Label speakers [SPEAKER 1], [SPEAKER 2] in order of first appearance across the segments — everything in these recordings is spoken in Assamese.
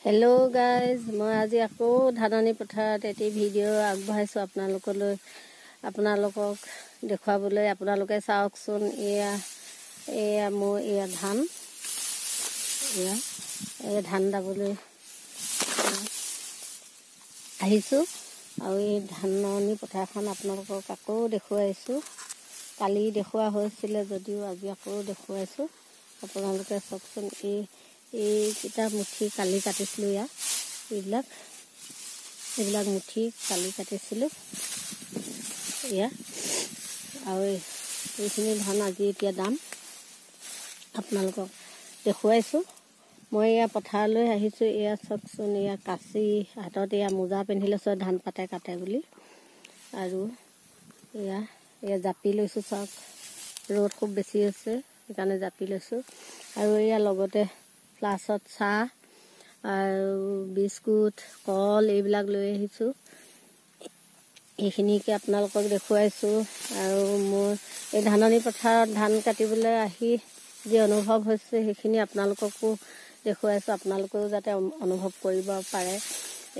[SPEAKER 1] হেল্ল' গাইজ, মই আজি আকৌ ধাননি পথাৰত এটি ভিডিঅ' আগবঢ়াইছোঁ আপোনালোকক দেখুৱাবলৈ। আপোনালোকে চাওকচোন, এয়া মোৰ ধান, এই ধান দাবলৈ আহিছোঁ। আৰু এই ধাননি পথাৰখন আপোনালোকক আকৌ দেখুৱাইছোঁ। কালি দেখুওৱা হৈছিলে যদিও আজি আকৌ দেখুৱাইছোঁ। আপোনালোকে চাওকচোন, এইকেইটা মুঠি কালি কাটিছিলোঁ। এইবিলাক মুঠি কালি কাটিছিলোঁ। আৰু এইখিনি ধান আজি এতিয়া দাম আপোনালোকক দেখুৱাইছোঁ। মই পথাৰলৈ আহিছোঁ। চাওকচোন, কাঁচি হাতত মোজা পিন্ধি লৈছোঁ, ধান কাটে বুলি। আৰু জাপি লৈছোঁ। চাওক, ৰ'দ খুব বেছি হৈছে, সেইকাৰণে জাপি লৈছোঁ। আৰু লগতে ফ্লাছত চাহ আৰু বিস্কুট, কল এইবিলাক লৈ আহিছোঁ। এইখিনিকে আপোনালোকক দেখুৱাইছোঁ। আৰু মোৰ এই ধাননি পথাৰত ধান কাটিবলৈ আহি যি অনুভৱ হৈছে সেইখিনি আপোনালোককো দেখুৱাইছোঁ। আপোনালোকেও যাতে অনুভৱ কৰিব পাৰে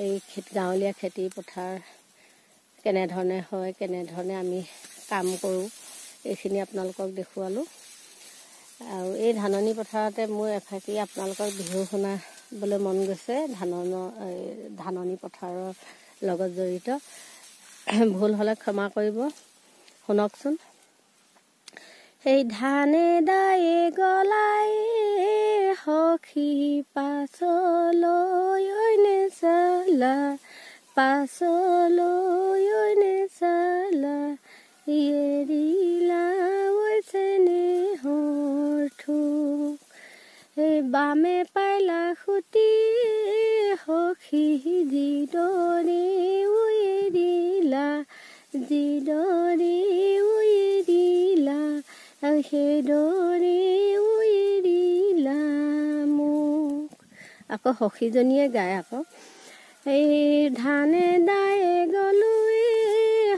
[SPEAKER 1] এই গাঁৱলীয়া খেতি পথাৰ কেনেধৰণে হয়, কেনেধৰণে আমি কাম কৰোঁ, এইখিনি আপোনালোকক দেখুৱালোঁ। আৰু এই ধাননি পথাৰতে মোৰ এফাকি আপোনালোকক বিহু শুনাবলৈ মন গৈছে। ধাননি পথাৰৰ লগত জড়িত। ভুল হ'লে ক্ষমা কৰিব, শুনকচোন। সেই ধানে দায়ে গলাই সখী পাছলৈ নেচালা, পাছলৈ নেচালা, এৰিলা চেনেহৰ থোক। এই বামে পাইলা খুটি সখী যিদৰে এৰিলা, যিদৰে এৰিলা, সেইদৰে এৰিলা মোক। আকৌ সখীজনীয়ে গায় আকৌ, এই ধানে দায়ে গলো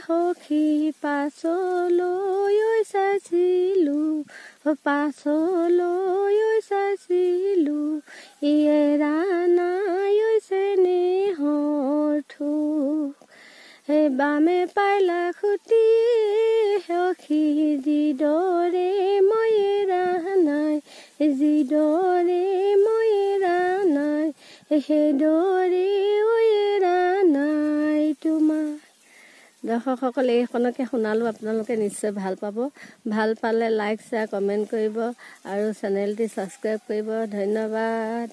[SPEAKER 1] সখী পাছলৈ চাইছিলোঁ, পাছলৈ চাইছিলোঁ, এৰা নাই চেনেহৰ থোক। সেই বামে পাইলা খুটি সখী যিদৰে মই এৰা নাই, যিদৰে মই এৰা নাই, সেইদৰে এৰা নাই তোমাৰ। দৰ্শকসকল, এইখনকে শুনালোঁ। আপোনালোকে নিশ্চয় ভাল পাব। ভাল পালে লাইক, শ্বেয়াৰ, কমেণ্ট কৰিব আৰু চেনেলটি ছাবস্ক্ৰাইব কৰিব। ধন্যবাদ।